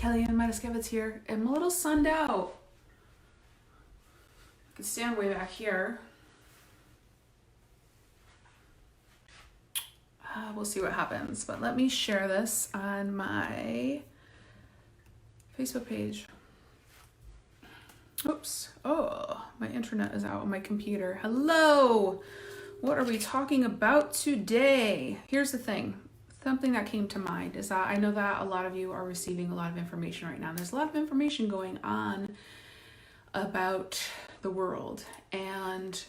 Kelly and Matuskiewicz here. I'm a little sunned out. I can stand way back here. We'll see what happens, but let me share this on my Facebook page. Oops. Oh, my internet is out on my computer. Hello. What are we talking about today? Here's the thing. Something that came to mind is that I know that a lot of you are receiving a lot of information right now. There's a lot of information going on about the world. And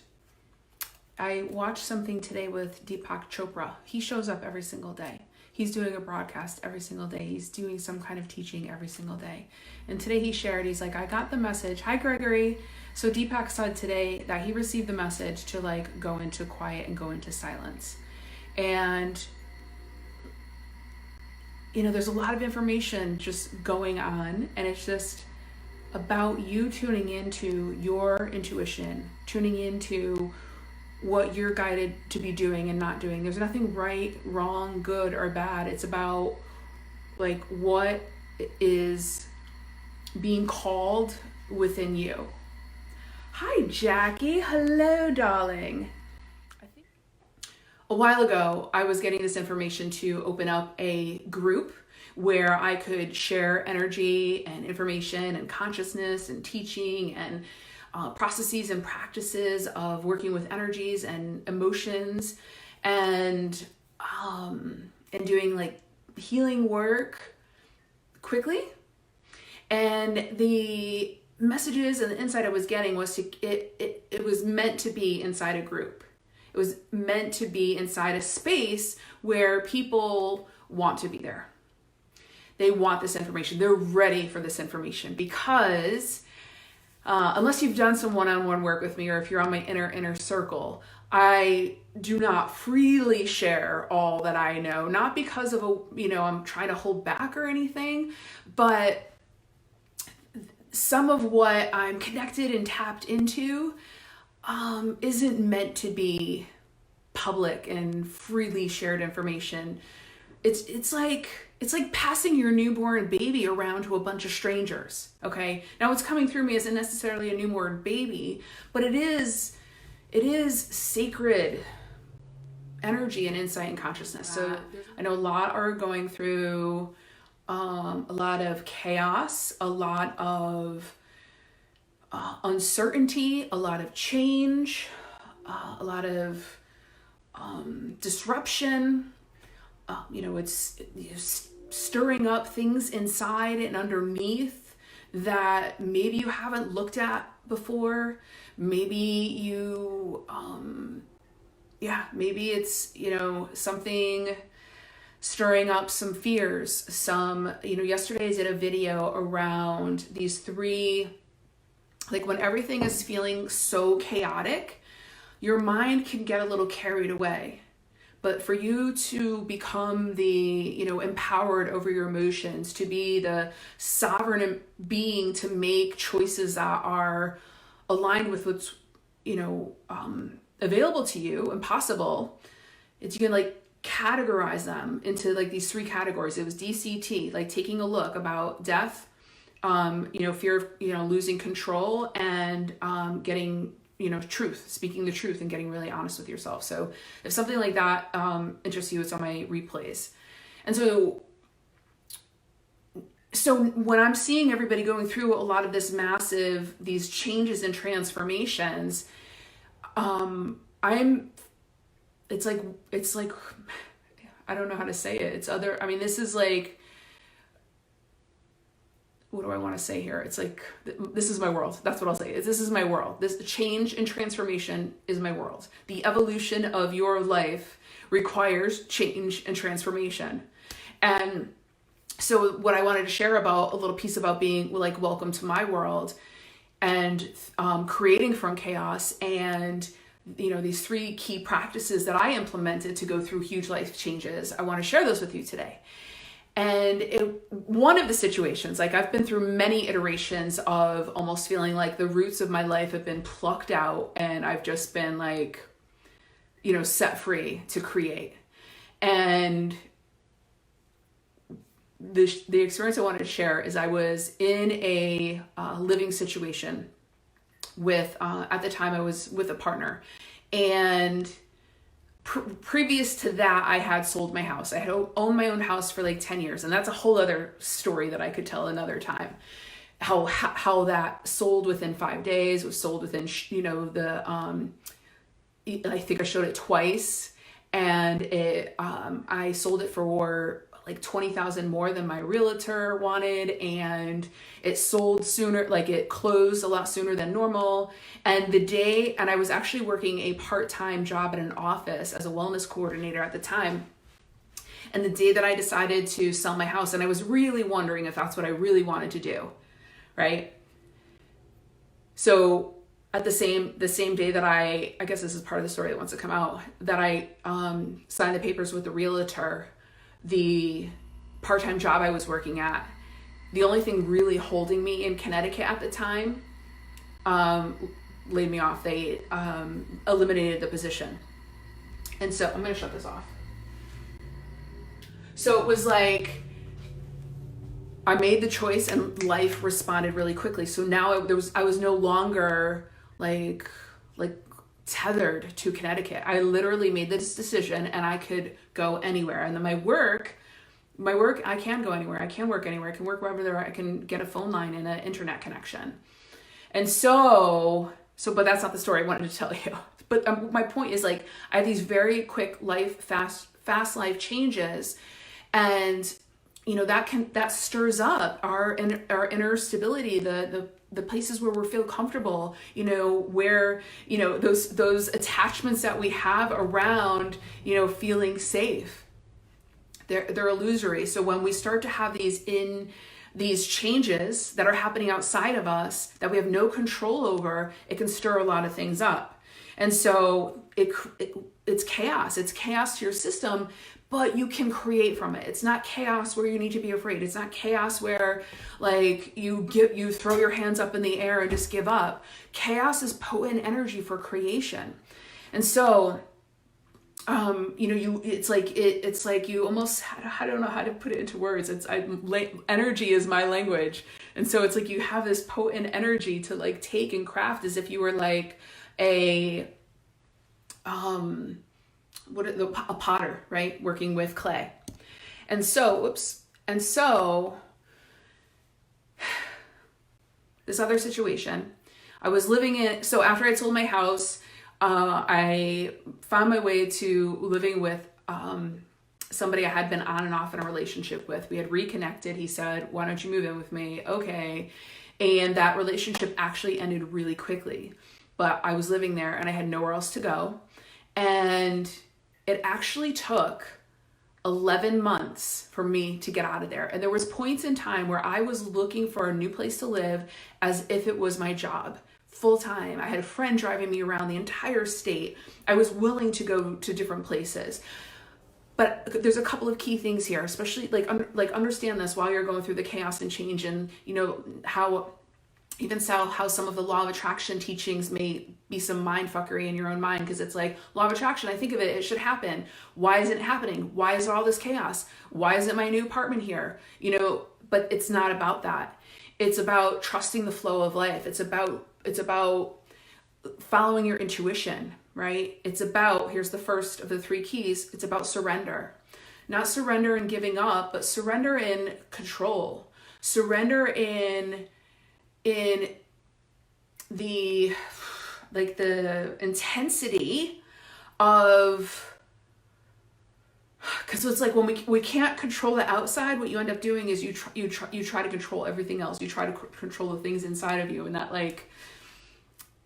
I watched something today with Deepak Chopra. He shows up every single day. He's doing a broadcast every single day. He's doing some kind of teaching every single day. And today he shared, he's like, I got the message. Hi, Gregory. So Deepak said today that he received the message to like go into quiet and go into silence. And you know, there's a lot of information just going on, and it's just about you tuning into your intuition, tuning into what you're guided to be doing and not doing. There's nothing right, wrong, good, or bad. It's about like what is being called within you. Hi, Jackie. Hello, darling. A while ago, I was getting this information to open up a group where I could share energy and information and consciousness and teaching and processes and practices of working with energies and emotions and doing like healing work quickly. And the messages and the insight I was getting was it was meant to be inside a group. It was meant to be inside a space where people want to be there. They want this information. They're ready for this information because unless you've done some one-on-one work with me or if you're on my inner circle, I do not freely share all that I know, not because of I'm trying to hold back or anything, but some of what I'm connected and tapped into isn't meant to be public and freely shared information. It's like passing your newborn baby around to a bunch of strangers. Okay, now what's coming through me isn't necessarily a newborn baby, but it is sacred energy and insight and consciousness. So I know a lot are going through a lot of chaos, a lot of uncertainty, a lot of change, a lot of disruption. It's stirring up things inside and underneath that maybe you haven't looked at before. Maybe you, maybe it's, something stirring up some fears. Yesterday I did a video around these three. Like when everything is feeling so chaotic, your mind can get a little carried away. But for you to become the, empowered over your emotions, to be the sovereign being, to make choices that are aligned with what's, available to you and possible, you can categorize them into these three categories. It was DCT, like taking a look about death, fear of, losing control, and getting, truth, speaking the truth and getting really honest with yourself. So if something like that interests you, it's on my replays. And so when I'm seeing everybody going through a lot of these changes and transformations, it's like, I don't know how to say it. This is like, what do I want to say here? It's like, this is my world. That's what I'll say. This is my world. This change and transformation is my world. The evolution of your life requires change and transformation. And so what I wanted to share about a little piece about being like, welcome to my world and creating from chaos, and these three key practices that I implemented to go through huge life changes. I want to share those with you today. And one of the situations, I've been through many iterations of almost feeling like the roots of my life have been plucked out and I've just been set free to create. And the experience I wanted to share is I was in a living situation with, at the time I was with a partner, and previous to that, I had sold my house. I had owned my own house for like 10 years. And that's a whole other story that I could tell another time. How that sold within 5 days, was sold within, I think I showed it twice, and I sold it for like 20,000 more than my realtor wanted, and it sold sooner, like it closed a lot sooner than normal. And I was actually working a part-time job at an office as a wellness coordinator at the time. And the day that I decided to sell my house, and I was really wondering if that's what I really wanted to do, right? So at the same day that I guess this is part of the story that wants to come out, that I signed the papers with the realtor, the part-time job I was working at, the only thing really holding me in Connecticut at the time, laid me off. They eliminated the position. And so I'm going to shut this off. So it was like, I made the choice and life responded really quickly. So now I was no longer like tethered to Connecticut. I literally made this decision and I could go anywhere. And then my work, I can go anywhere. I can work anywhere. I can work wherever I can get a phone line and an internet connection. And so, but that's not the story I wanted to tell you. But my point is, like, I have these very quick fast life changes, and that stirs up our inner stability, the places where we feel comfortable, where those attachments that we have around feeling safe, they're illusory. So when we start to have these changes that are happening outside of us that we have no control over, it can stir a lot of things up. And so it's chaos. It's chaos to your system, but you can create from it. It's not chaos where you need to be afraid. It's not chaos where like you throw your hands up in the air and just give up. Chaos is potent energy for creation. And so it's like you almost, I don't know how to put it into words. Energy is my language. And so it's like you have this potent energy to like take and craft as if you were like a potter, right? Working with clay. And so, this other situation, I was living in, so after I sold my house, I found my way to living with somebody I had been on and off in a relationship with. We had reconnected. He said, "Why don't you move in with me?" Okay. And that relationship actually ended really quickly. But I was living there and I had nowhere else to go. And it actually took 11 months for me to get out of there. And there was points in time where I was looking for a new place to live as if it was my job. Full time. I had a friend driving me around the entire state. I was willing to go to different places. But there's a couple of key things here, especially like understand this while you're going through the chaos and change, and how some of the law of attraction teachings may be some mind fuckery in your own mind, because it's like, law of attraction, I think of it, it should happen. Why is it happening? Why is all this chaos? Why isn't my new apartment here? But it's not about that. It's about trusting the flow of life. It's about following your intuition, right? It's about, here's the first of the 3 keys. It's about surrender. Not surrender in giving up, but surrender in control. Surrender in the intensity of, because it's like when we can't control the outside, what you end up doing is you try to control everything else. You try to control the things inside of you, and that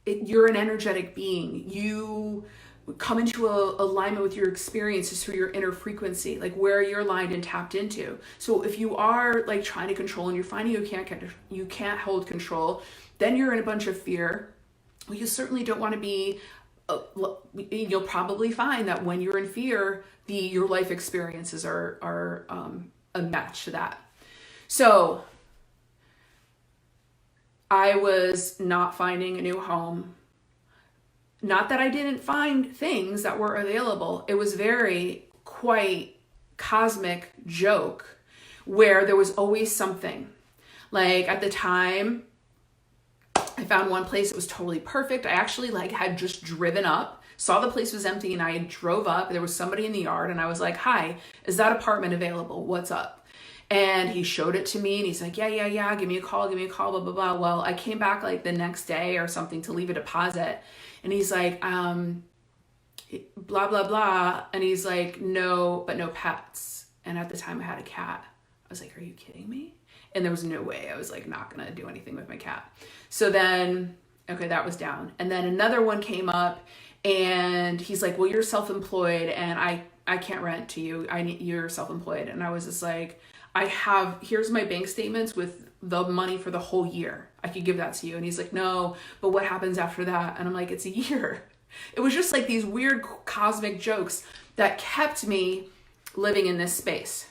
you're an energetic being. You come into alignment with your experiences through your inner frequency, like where you're aligned and tapped into. So if you are like trying to control and you're finding you can't hold control, then you're in a bunch of fear. Well, you certainly don't want to be. You'll probably find that when you're in fear, your life experiences are a match to that. So I was not finding a new home. Not that I didn't find things that were available. It was quite cosmic joke where there was always something. Like at the time, I found one place that was totally perfect. I actually like had just driven up, saw the place was empty, and I drove up. There was somebody in the yard, and I was like, "Hi, is that apartment available? What's up?" And he showed it to me, and he's like, yeah, give me a call, blah, blah, blah. Well, I came back like the next day or something to leave a deposit, and he's like, blah, blah, blah. And he's like, no, but no pets. And at the time I had a cat. I was like, are you kidding me? And there was no way I was like not gonna do anything with my cat. So then, okay, that was down. And then another one came up, and he's like, well, you're self-employed, and I can't rent to you. You're self-employed. And I was just like, here's my bank statements with the money for the whole year. I could give that to you. And he's like, no, but what happens after that? And I'm like, it's a year. It was just like these weird cosmic jokes that kept me living in this space.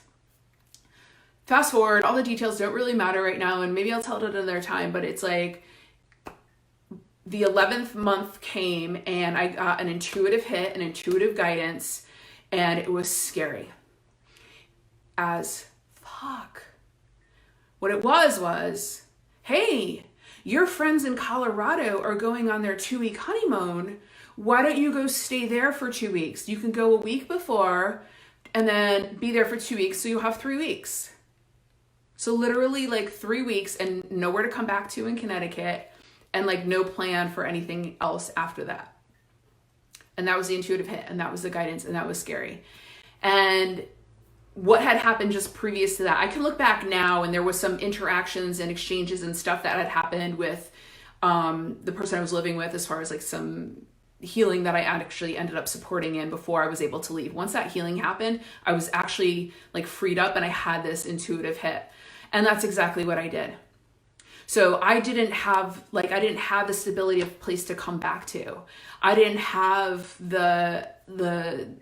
Fast forward, all the details don't really matter right now, and maybe I'll tell it at another time, but it's like the 11th month came, and I got an intuitive hit, an intuitive guidance, and it was scary as fuck. What it was, hey, your friends in Colorado are going on their 2-week honeymoon. Why don't you go stay there for 2 weeks? You can go a week before and then be there for 2 weeks, so you'll have 3 weeks. So literally like 3 weeks and nowhere to come back to in Connecticut, and like no plan for anything else after that. And that was the intuitive hit, and that was the guidance, and that was scary. And what had happened just previous to that, I can look back now, and there was some interactions and exchanges and stuff that had happened with the person I was living with, as far as like some healing that I actually ended up supporting in before I was able to leave. Once that healing happened, I was actually like freed up, and I had this intuitive hit. And that's exactly what I did. So I didn't have the stability of place to come back to. I didn't have the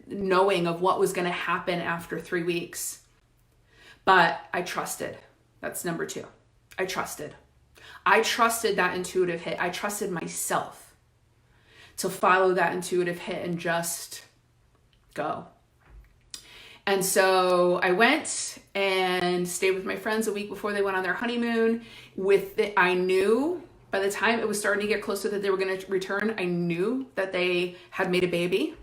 knowing of what was going to happen after 3 weeks. But I trusted. That's number 2. I trusted. I trusted that intuitive hit. I trusted myself to follow that intuitive hit and just go. And so I went and stayed with my friends a week before they went on their honeymoon. I knew by the time it was starting to get closer that they were going to return, I knew that they had made a baby.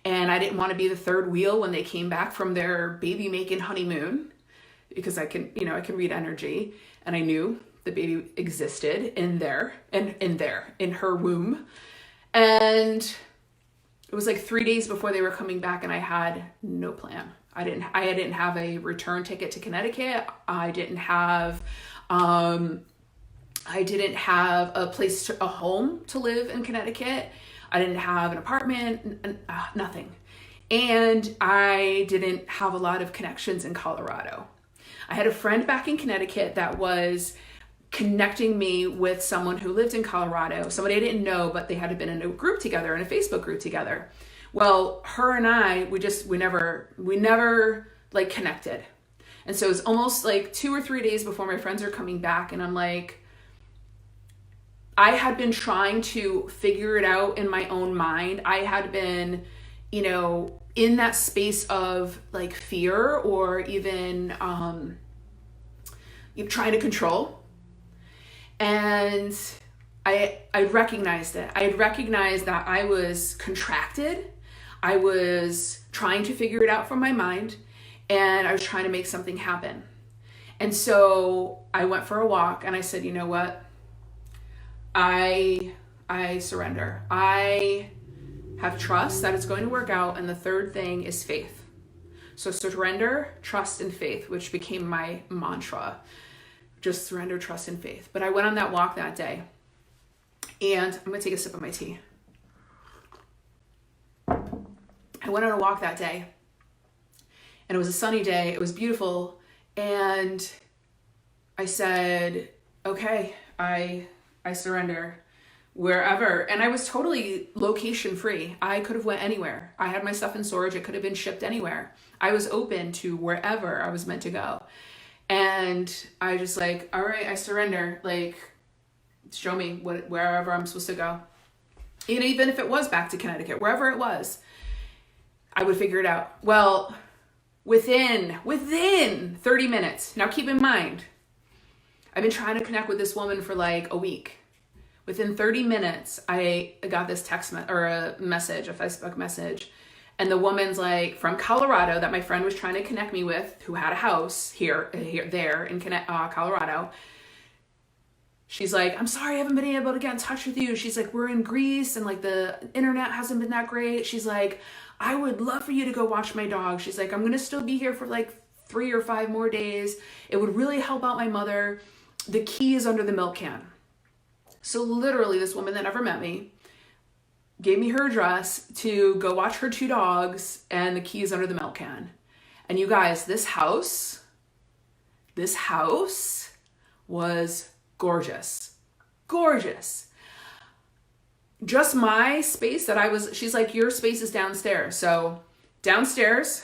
And I didn't want to be the third wheel when they came back from their baby making honeymoon, because I can read energy, and I knew the baby existed in her womb. And it was like 3 days before they were coming back, and I had no plan. I didn't have a return ticket to Connecticut. I didn't have a home to live in Connecticut. I didn't have an apartment, nothing. And I didn't have a lot of connections in Colorado. I had a friend back in Connecticut that was connecting me with someone who lived in Colorado, somebody I didn't know, but they had been in a group together, in a Facebook group together. Well, her and I, we never like connected. And so it's almost like 2 or 3 days before my friends are coming back, and I'm like, I had been trying to figure it out in my own mind. I had been, in that space of like fear, or even trying to control. And I recognized it. I had recognized that I was contracted. I was trying to figure it out from my mind, and I was trying to make something happen. And so I went for a walk, and I said, you know what? I surrender. I have trust that it's going to work out. And the third thing is faith. So surrender, trust, and faith, which became my mantra. Just surrender, trust, and faith. But I went on that walk that day, and I'm going to take a sip of my tea. I went on a walk that day, and it was a sunny day. It was beautiful. And I said, okay, I surrender wherever. And I was totally location free. I could have went anywhere. I had my stuff in storage. It could have been shipped anywhere. I was open to wherever I was meant to go. And I just like, all right, I surrender. Like, show me wherever I'm supposed to go. Even if it was back to Connecticut, wherever it was, I would figure it out. Well, within 30 minutes. Now keep in mind, I've been trying to connect with this woman for like a week. Within 30 minutes, I got this a message, a Facebook message. And the woman's like from Colorado that my friend was trying to connect me with, who had a house there in Colorado. She's like, I'm sorry, I haven't been able to get in touch with you. She's like, we're in Greece and like the internet hasn't been that great. She's like, I would love for you to go watch my dog. She's like, I'm going to still be here for like 3 or 5 more days. It would really help out my mother. The key is under the milk can. So literally this woman that never met me gave me her address to go watch her 2 dogs, and the key is under the milk can. And you guys, this house was gorgeous. Gorgeous. Just my space she's like, your space is downstairs. So downstairs,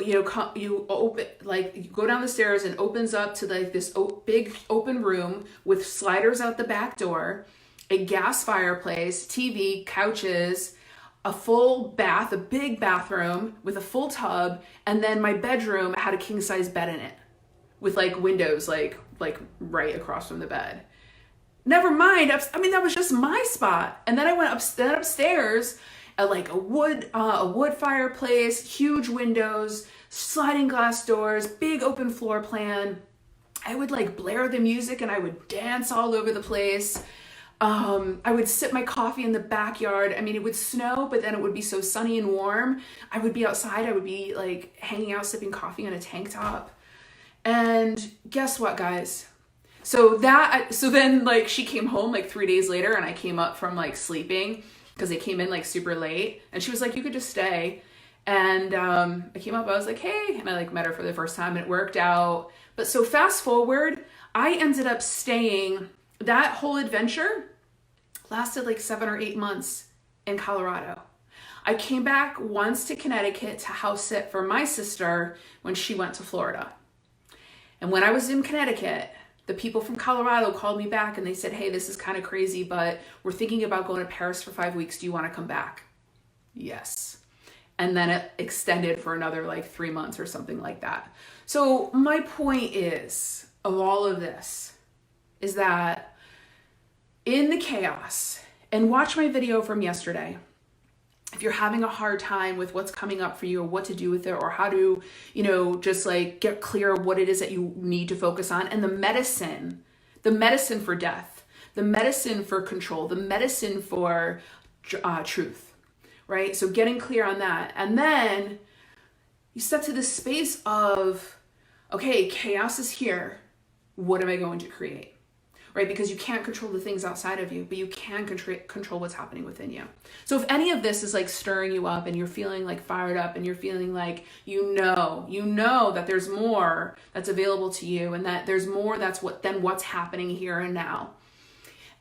you go down the stairs and opens up to like this big open room with sliders out the back door, a gas fireplace, TV, couches, a full bath, a big bathroom with a full tub. And then my bedroom had a king size bed in it with like windows, like right across from the bed. Never mind. That was just my spot. And then I went upstairs at like a wood fireplace, huge windows, sliding glass doors, big open floor plan. I would like blare the music and I would dance all over the place. I would sip my coffee in the backyard. It would snow, but then it would be so sunny and warm. I would be outside. I would be like hanging out, sipping coffee in a tank top. And guess what, guys? So then like she came home like 3 days later, and I came up from like sleeping because they came in like super late, and she was like, you could just stay. And I came up, I was like, hey, and I like met her for the first time, and it worked out. But so fast forward, I ended up staying, that whole adventure lasted like 7 or 8 months in Colorado. I came back once to Connecticut to house sit for my sister when she went to Florida. And when I was in Connecticut, the people from Colorado called me back and they said, hey, this is kind of crazy, but we're thinking about going to Paris for 5 weeks. Do you want to come back? Yes. And then it extended for another like 3 months or something like that. So my point is, of all of this, is that in the chaos, and watch my video from yesterday, if you're having a hard time with what's coming up for you or what to do with it or how to, just like get clear what it is that you need to focus on, and the medicine for death, the medicine for control, the medicine for truth, right? So getting clear on that. And then you step to this space of, okay, chaos is here. What am I going to create? Right? Because you can't control the things outside of you, but you can control what's happening within you. So if any of this is like stirring you up and you're feeling like fired up and you're feeling like, you know that there's more that's available to you and that there's more than what's happening here and now.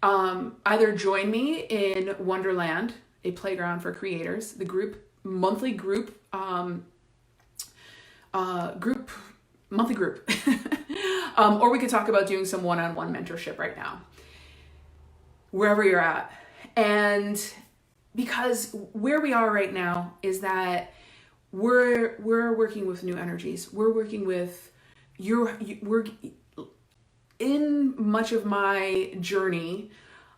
Either join me in Wonderland, a playground for creators, the monthly group. Or we could talk about doing some one-on-one mentorship right now, wherever you're at. And because where we are right now is that we're working with new energies. We're working with we're in much of my journey.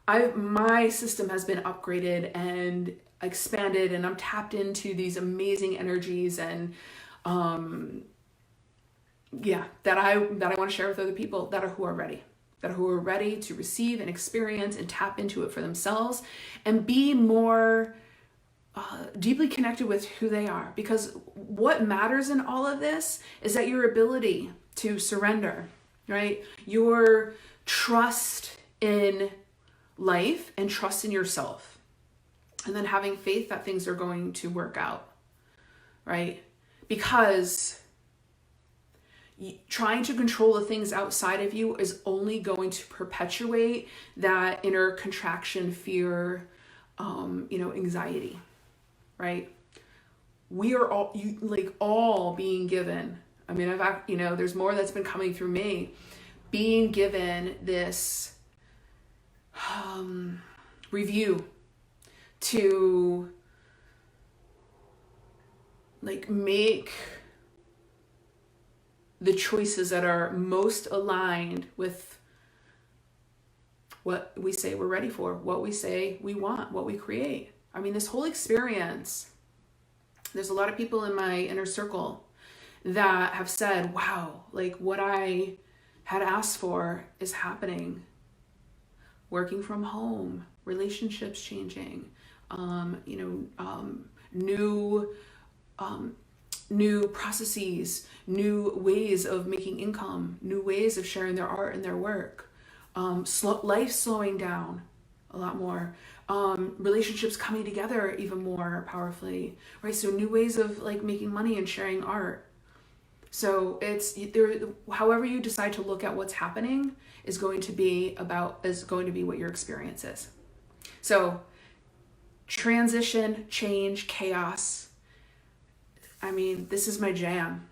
My system has been upgraded and expanded, and I'm tapped into these amazing energies and that I want to share with other people who are ready to receive and experience and tap into it for themselves and be more deeply connected with who they are. Because what matters in all of this is that your ability to surrender, right? Your trust in life and trust in yourself, and then having faith that things are going to work out, right? Because trying to control the things outside of you is only going to perpetuate that inner contraction, fear, anxiety, right? We are all being given. There's more that's been coming through me, being given this review to make the choices that are most aligned with what we say we're ready for, what we say we want, what we create. I mean, this whole experience, there's a lot of people in my inner circle that have said, wow, like what I had asked for is happening. Working from home, relationships changing, new processes, new ways of making income, new ways of sharing their art and their work, life slowing down a lot more, relationships coming together even more powerfully, right? So new ways of like making money and sharing art. So it's there, however you decide to look at what's happening is going to be what your experience is. So transition, change, chaos. I mean, this is my jam.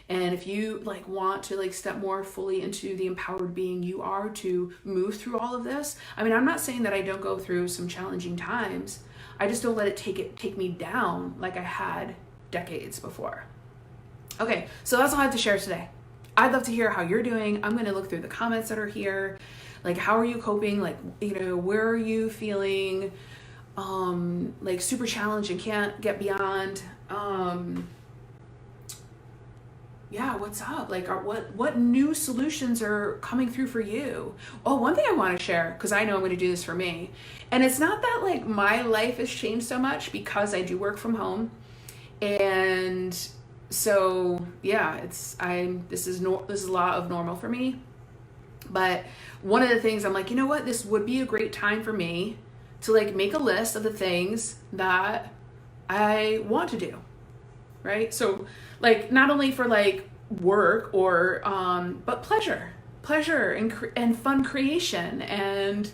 And if you like want to like step more fully into the empowered being you are to move through all of this. I mean, I'm not saying that I don't go through some challenging times. I just don't let it take me down like I had decades before. Okay, so that's all I have to share today. I'd love to hear how you're doing. I'm going to look through the comments that are here. Like, how are you coping? Like, where are you feeling like super challenged and can't get beyond? Yeah, what's up? Like, what new solutions are coming through for you? Oh, one thing I want to share, because I know I'm going to do this for me. And it's not that like my life has changed so much because I do work from home. And so yeah, this is a lot of normal for me. But one of the things I'm like, you know what, this would be a great time for me to like make a list of the things that I want to do, right? So like not only for like work or but pleasure and fun creation. And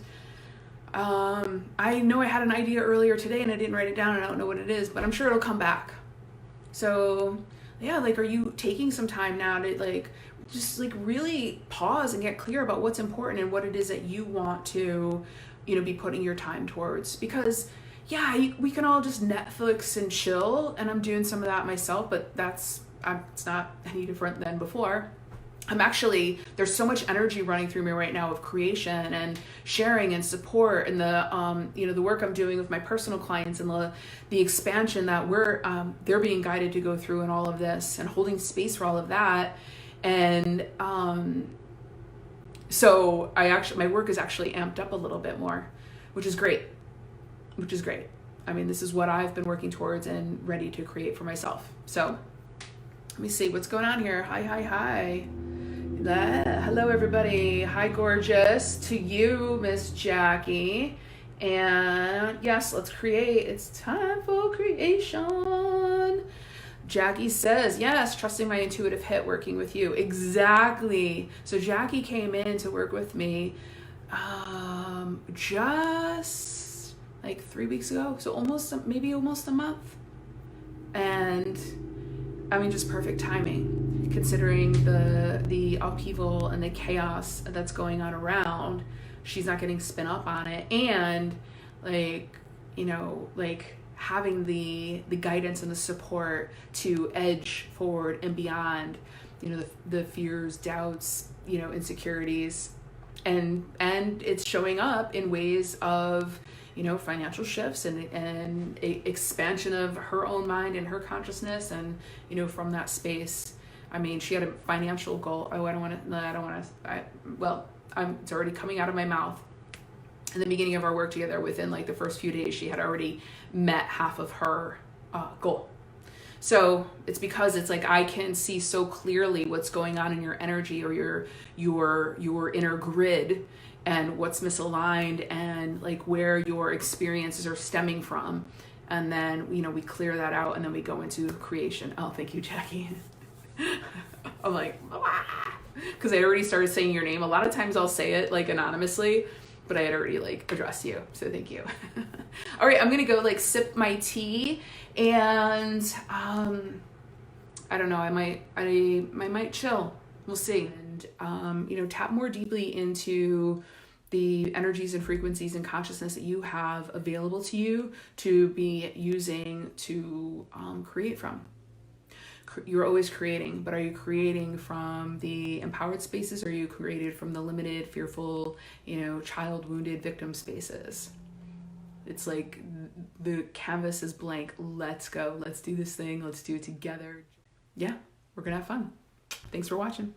I know I had an idea earlier today and I didn't write it down and I don't know what it is, but I'm sure it'll come back. So yeah, like, are you taking some time now to like just like really pause and get clear about what's important and what it is that you want to, be putting your time towards? Because yeah, we can all just Netflix and chill, and I'm doing some of that myself, but it's not any different than before. There's so much energy running through me right now of creation and sharing and support, and the work I'm doing with my personal clients and the expansion that they're being guided to go through and all of this, and holding space for all of that. And so my work is actually amped up a little bit more, which is great. I mean, this is what I've been working towards and ready to create for myself. So let me see what's going on here. Hi. Hello, everybody. Hi, gorgeous. To you, Miss Jackie. And yes, let's create. It's time for creation. Jackie says, yes, trusting my intuitive hit, working with you. Exactly. So Jackie came in to work with me just like 3 weeks ago. So almost a month. And I mean, just perfect timing, considering the upheaval and the chaos that's going on around. She's not getting spin up on it. And having the guidance and the support to edge forward and beyond, the fears, doubts, insecurities, and it's showing up in ways of, financial shifts and expansion of her own mind and her consciousness. And, from that space, I mean, she had a financial goal. Oh, it's already coming out of my mouth. In the beginning of our work together, within like the first few days, she had already met half of her goal. So it's because it's like I can see so clearly what's going on in your energy or your inner grid, and what's misaligned, and like where your experiences are stemming from. And then, we clear that out, and then we go into creation. Oh, thank you, Jackie. I'm like, because I already started saying your name. A lot of times I'll say it like anonymously, but I had already like addressed you. So thank you. All right, I'm going to go like sip my tea, and I don't know, I might chill. We'll see. And, tap more deeply into the energies and frequencies and consciousness that you have available to you to be using to create from. you're always creating, but are you creating from the empowered spaces, or are you created from the limited, fearful, child wounded victim spaces? It's like the canvas is blank. Let's go. Let's do this thing. Let's do it together. Yeah, we're gonna have fun. Thanks for watching.